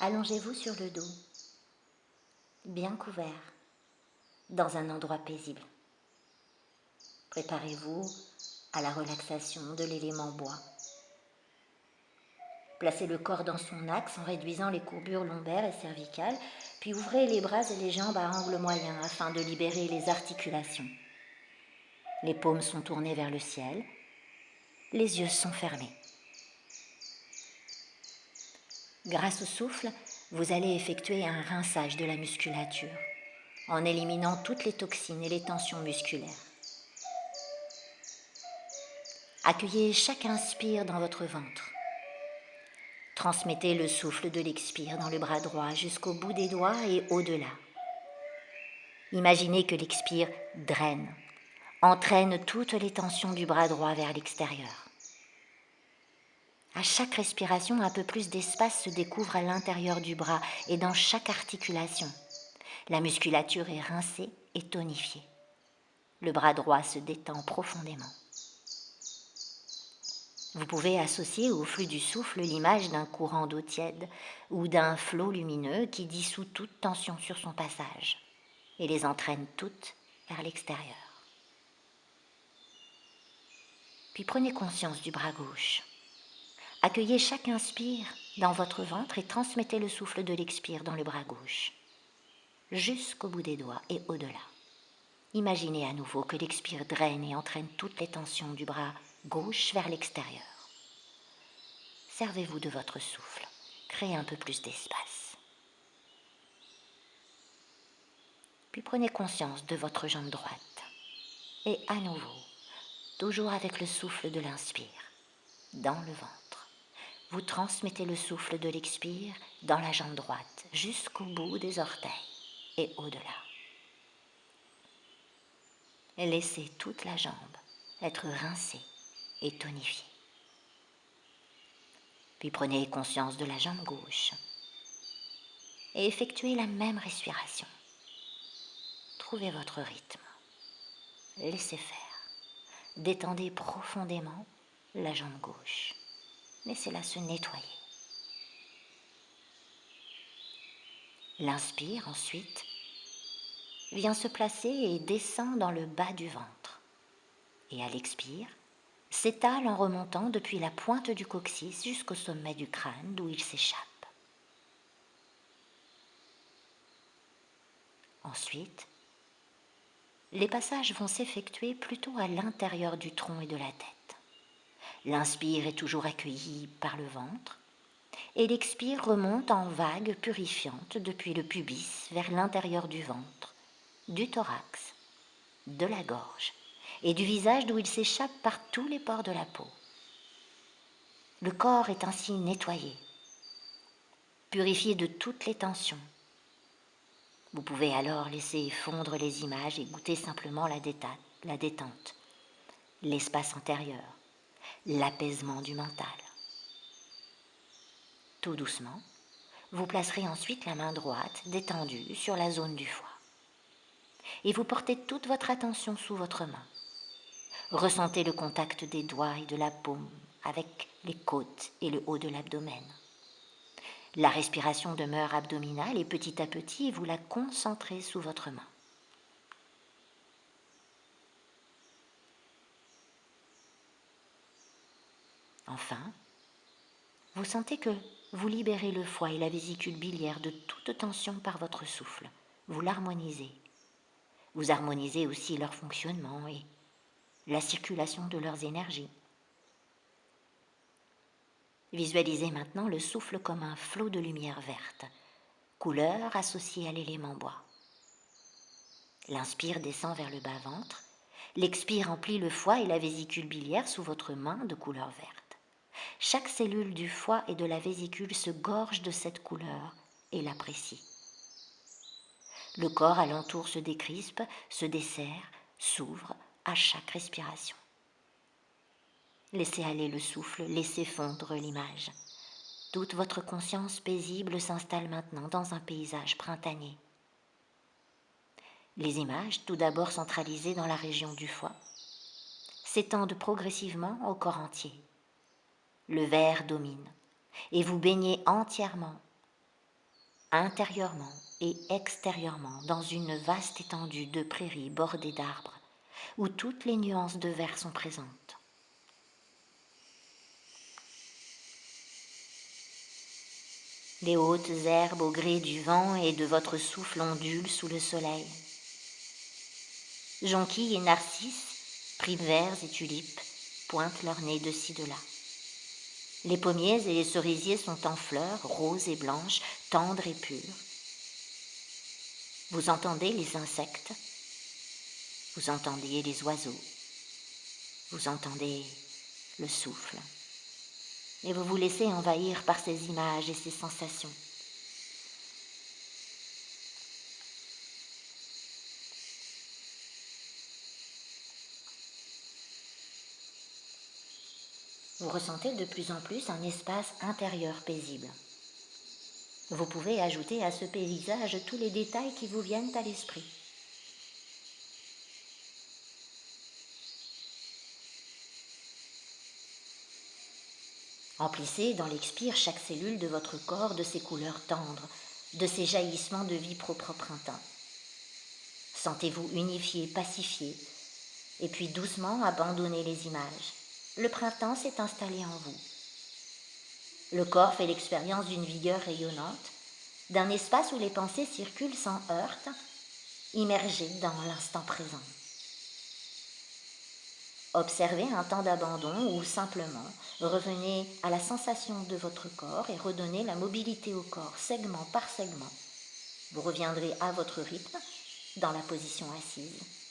Allongez-vous sur le dos, bien couvert, dans un endroit paisible. Préparez-vous à la relaxation de l'élément bois. Placez le corps dans son axe en réduisant les courbures lombaires et cervicales, puis ouvrez les bras et les jambes à angle moyen afin de libérer les articulations. Les paumes sont tournées vers le ciel, les yeux sont fermés. Grâce au souffle, vous allez effectuer un rinçage de la musculature en éliminant toutes les toxines et les tensions musculaires. Accueillez chaque inspire dans votre ventre. Transmettez le souffle de l'expire dans le bras droit jusqu'au bout des doigts et au-delà. Imaginez que l'expire draine, entraîne toutes les tensions du bras droit vers l'extérieur. À chaque respiration, un peu plus d'espace se découvre à l'intérieur du bras et dans chaque articulation. La musculature est rincée et tonifiée. Le bras droit se détend profondément. Vous pouvez associer au flux du souffle l'image d'un courant d'eau tiède ou d'un flot lumineux qui dissout toute tension sur son passage et les entraîne toutes vers l'extérieur. Puis prenez conscience du bras gauche. Accueillez chaque inspire dans votre ventre et transmettez le souffle de l'expire dans le bras gauche, jusqu'au bout des doigts et au-delà. Imaginez à nouveau que l'expire draine et entraîne toutes les tensions du bras gauche vers l'extérieur. Servez-vous de votre souffle, créez un peu plus d'espace. Puis prenez conscience de votre jambe droite. Et à nouveau, toujours avec le souffle de l'inspire, dans le ventre. Vous transmettez le souffle de l'expire dans la jambe droite, jusqu'au bout des orteils et au-delà. Et laissez toute la jambe être rincée et tonifiée. Puis prenez conscience de la jambe gauche et effectuez la même respiration. Trouvez votre rythme. Laissez faire. Détendez profondément la jambe gauche. Laissez-la se nettoyer. L'inspire ensuite vient se placer et descend dans le bas du ventre. Et à l'expire, s'étale en remontant depuis la pointe du coccyx jusqu'au sommet du crâne d'où il s'échappe. Ensuite, les passages vont s'effectuer plutôt à l'intérieur du tronc et de la tête. L'inspire est toujours accueilli par le ventre et l'expire remonte en vagues purifiantes depuis le pubis vers l'intérieur du ventre, du thorax, de la gorge et du visage d'où il s'échappe par tous les pores de la peau. Le corps est ainsi nettoyé, purifié de toutes les tensions. Vous pouvez alors laisser fondre les images et goûter simplement la détente, l'espace intérieur, l'apaisement du mental. Tout doucement, vous placerez ensuite la main droite détendue sur la zone du foie. Et vous portez toute votre attention sous votre main. Ressentez le contact des doigts et de la paume avec les côtes et le haut de l'abdomen. La respiration demeure abdominale et petit à petit, vous la concentrez sous votre main. Enfin, vous sentez que vous libérez le foie et la vésicule biliaire de toute tension par votre souffle. Vous l'harmonisez. Vous harmonisez aussi leur fonctionnement et la circulation de leurs énergies. Visualisez maintenant le souffle comme un flot de lumière verte, couleur associée à l'élément bois. L'inspire descend vers le bas-ventre, l'expire remplit le foie et la vésicule biliaire sous votre main de couleur verte. Chaque cellule du foie et de la vésicule se gorge de cette couleur et l'apprécie. Le corps alentour se décrispe, se desserre, s'ouvre à chaque respiration. Laissez aller le souffle, laissez fondre l'image. Toute votre conscience paisible s'installe maintenant dans un paysage printanier. Les images, tout d'abord centralisées dans la région du foie, s'étendent progressivement au corps entier. Le vert domine et vous baignez entièrement intérieurement et extérieurement dans une vaste étendue de prairies bordées d'arbres, où toutes les nuances de vert sont présentes. Les hautes herbes au gré du vent et de votre souffle ondulent sous le soleil. Jonquilles et narcisses, primevères et tulipes pointent leur nez de ci de là. Les pommiers et les cerisiers sont en fleurs, roses et blanches, tendres et pures. Vous entendez les insectes, vous entendez les oiseaux, vous entendez le souffle. Et vous vous laissez envahir par ces images et ces sensations. Vous ressentez de plus en plus un espace intérieur paisible. Vous pouvez ajouter à ce paysage tous les détails qui vous viennent à l'esprit. Emplissez dans l'expire chaque cellule de votre corps de ces couleurs tendres, de ces jaillissements de vie propre au printemps. Sentez-vous unifié, pacifié, et puis doucement abandonnez les images. Le printemps s'est installé en vous. Le corps fait l'expérience d'une vigueur rayonnante, d'un espace où les pensées circulent sans heurte, immergées dans l'instant présent. Observez un temps d'abandon ou simplement revenez à la sensation de votre corps et redonnez la mobilité au corps segment par segment. Vous reviendrez à votre rythme dans la position assise.